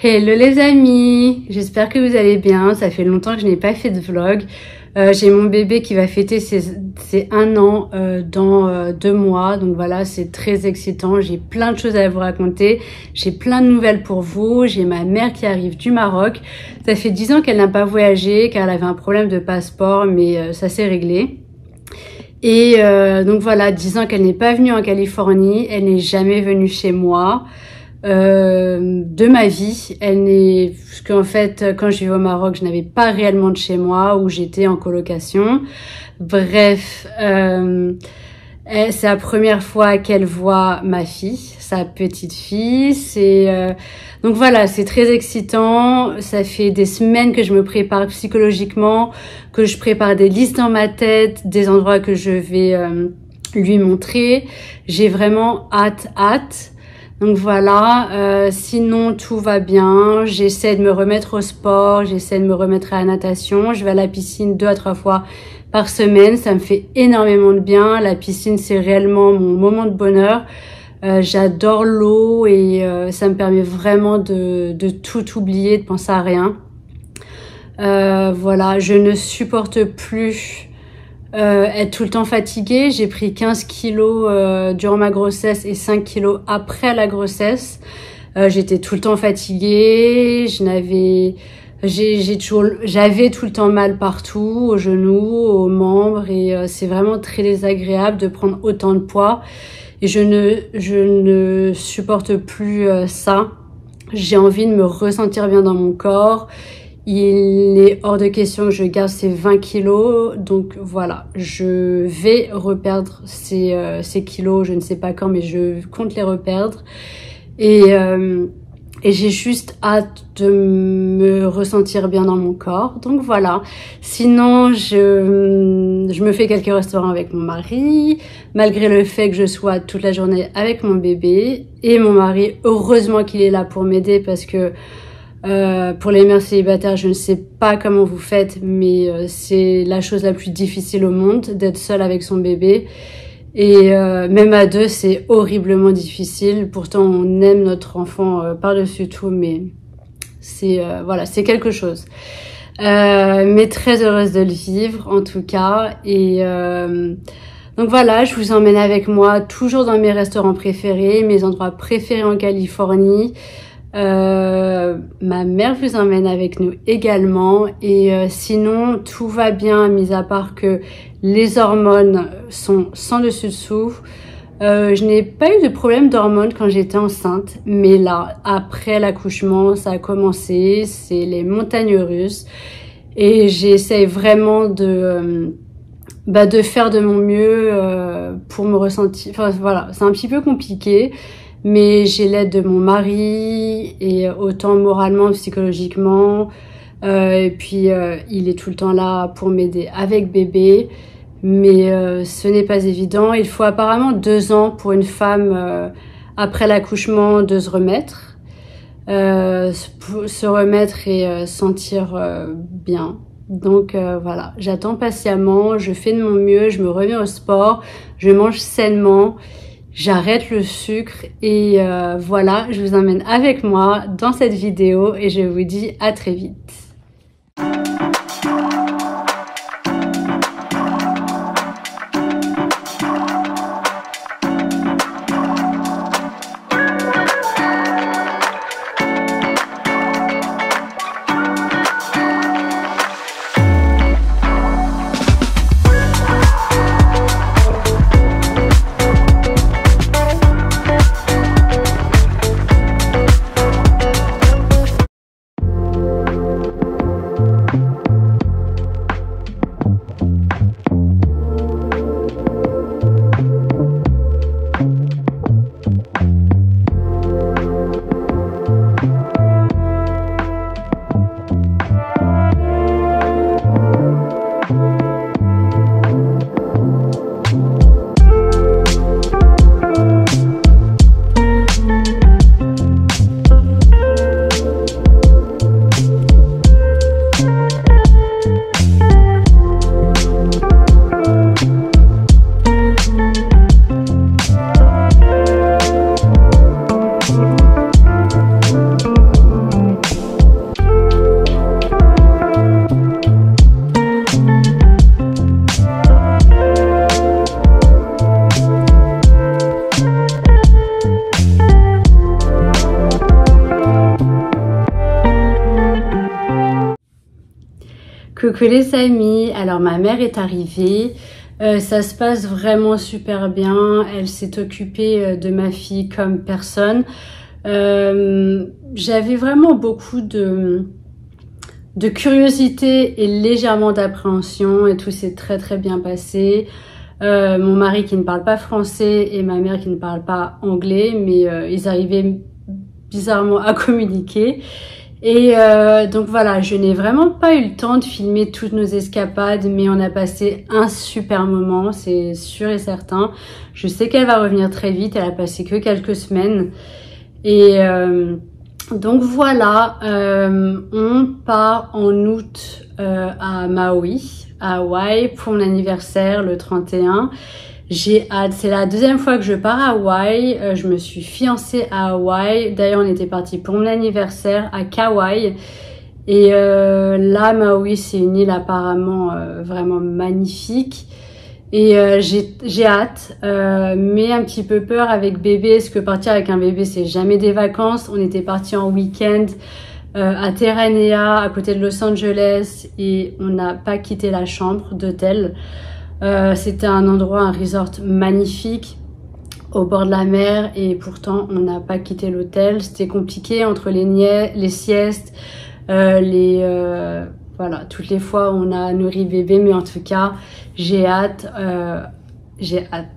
Hello les amis, j'espère que vous allez bien, ça fait longtemps que je n'ai pas fait de vlog. J'ai mon bébé qui va fêter ses 1 an dans 2 mois, donc voilà, c'est très excitant, j'ai plein de choses à vous raconter, j'ai plein de nouvelles pour vous, j'ai ma mère qui arrive du Maroc, ça fait 10 ans qu'elle n'a pas voyagé car elle avait un problème de passeport, mais ça s'est réglé. Et donc voilà, 10 ans qu'elle n'est pas venue en Californie, elle n'est jamais venue chez moi. De ma vie, parce qu'en fait quand je vivais au Maroc je n'avais pas réellement de chez moi où j'étais en colocation. Bref, c'est la première fois qu'elle voit ma fille, sa petite fille. Donc voilà, c'est très excitant. Ça fait des semaines que je me prépare psychologiquement, que je prépare des listes dans ma tête, des endroits que je vais lui montrer. J'ai vraiment hâte. Donc voilà, sinon tout va bien, j'essaie de me remettre au sport, j'essaie de me remettre à la natation, je vais à la piscine 2 à 3 fois par semaine, ça me fait énormément de bien, la piscine c'est réellement mon moment de bonheur, j'adore l'eau et ça me permet vraiment de tout oublier, de penser à rien. Voilà, je ne supporte plus être tout le temps fatiguée. J'ai pris 15 kilos durant ma grossesse et 5 kilos après la grossesse. J'étais tout le temps fatiguée, j'avais tout le temps mal partout, aux genoux, aux membres, et c'est vraiment très désagréable de prendre autant de poids. Et je ne supporte plus ça. J'ai envie de me ressentir bien dans mon corps. Il est hors de question que je garde ces 20 kilos, donc voilà, je vais reperdre ces kilos, je ne sais pas quand, mais je compte les reperdre. Et j'ai juste hâte de me ressentir bien dans mon corps, donc voilà. Sinon, je me fais quelques restaurants avec mon mari, malgré le fait que je sois toute la journée avec mon bébé. Et mon mari, heureusement qu'il est là pour m'aider, parce que pour les mères célibataires, je ne sais pas comment vous faites, mais c'est la chose la plus difficile au monde, d'être seule avec son bébé. Et même à 2, c'est horriblement difficile. Pourtant, on aime notre enfant par-dessus tout, mais voilà, c'est quelque chose. Mais très heureuse de le vivre, en tout cas. Et donc voilà, je vous emmène avec moi, toujours dans mes restaurants préférés, mes endroits préférés en Californie. Ma mère vous emmène avec nous également, et sinon tout va bien, mis à part que les hormones sont sans dessus dessous. Je n'ai pas eu de problème d'hormones quand j'étais enceinte, mais là après l'accouchement ça a commencé, c'est les montagnes russes, et j'essaye vraiment de faire de mon mieux pour me ressentir, enfin voilà, c'est un petit peu compliqué. Mais j'ai l'aide de mon mari, et autant moralement, psychologiquement. Et puis, il est tout le temps là pour m'aider avec bébé. Mais ce n'est pas évident. Il faut apparemment 2 ans pour une femme, après l'accouchement, de se remettre. Se remettre et sentir bien. Donc voilà, j'attends patiemment, je fais de mon mieux, je me remets au sport, je mange sainement. J'arrête le sucre, et voilà, je vous emmène avec moi dans cette vidéo et je vous dis à très vite. Coucou les amis, alors ma mère est arrivée, ça se passe vraiment super bien, elle s'est occupée de ma fille comme personne. J'avais vraiment beaucoup de curiosité et légèrement d'appréhension et tout s'est très bien passé. Mon mari qui ne parle pas français et ma mère qui ne parle pas anglais, mais ils arrivaient bizarrement à communiquer. Et donc voilà, je n'ai vraiment pas eu le temps de filmer toutes nos escapades, mais on a passé un super moment, c'est sûr et certain. Je sais qu'elle va revenir très vite, elle a passé que quelques semaines. Et donc voilà, on part en août à Maui, à Hawaï, pour mon anniversaire le 31. J'ai hâte, c'est la deuxième fois que je pars à Hawaï, je me suis fiancée à Hawaï, d'ailleurs on était parti pour mon anniversaire à Kauai, et là Maui c'est une île apparemment vraiment magnifique, et j'ai hâte, mais un petit peu peur avec bébé, parce que partir avec un bébé c'est jamais des vacances. On était parti en week-end à Terranea, à côté de Los Angeles, et on n'a pas quitté la chambre d'hôtel. C'était un endroit, un resort magnifique au bord de la mer et pourtant on n'a pas quitté l'hôtel. C'était compliqué entre les siestes, voilà, toutes les fois où on a nourri bébé, mais en tout cas j'ai hâte, j'ai hâte.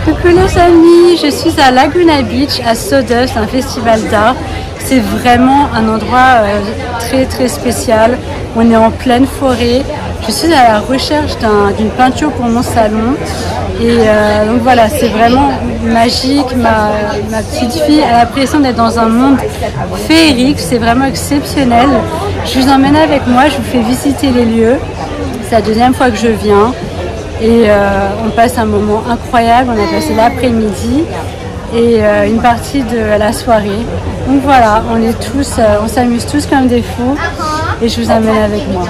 Coucou les amis, je suis à Laguna Beach à Sawdust, un festival d'art. C'est vraiment un endroit très spécial. On est en pleine forêt. Je suis à la recherche d'une peinture pour mon salon. Et donc voilà, c'est vraiment magique. Ma petite fille a l'impression d'être dans un monde féerique. C'est vraiment exceptionnel. Je vous emmène avec moi, je vous fais visiter les lieux. C'est la deuxième fois que je viens. Et on passe un moment incroyable, on a passé l'après-midi et une partie de la soirée. Donc voilà, on s'amuse tous comme des fous et je vous amène avec moi.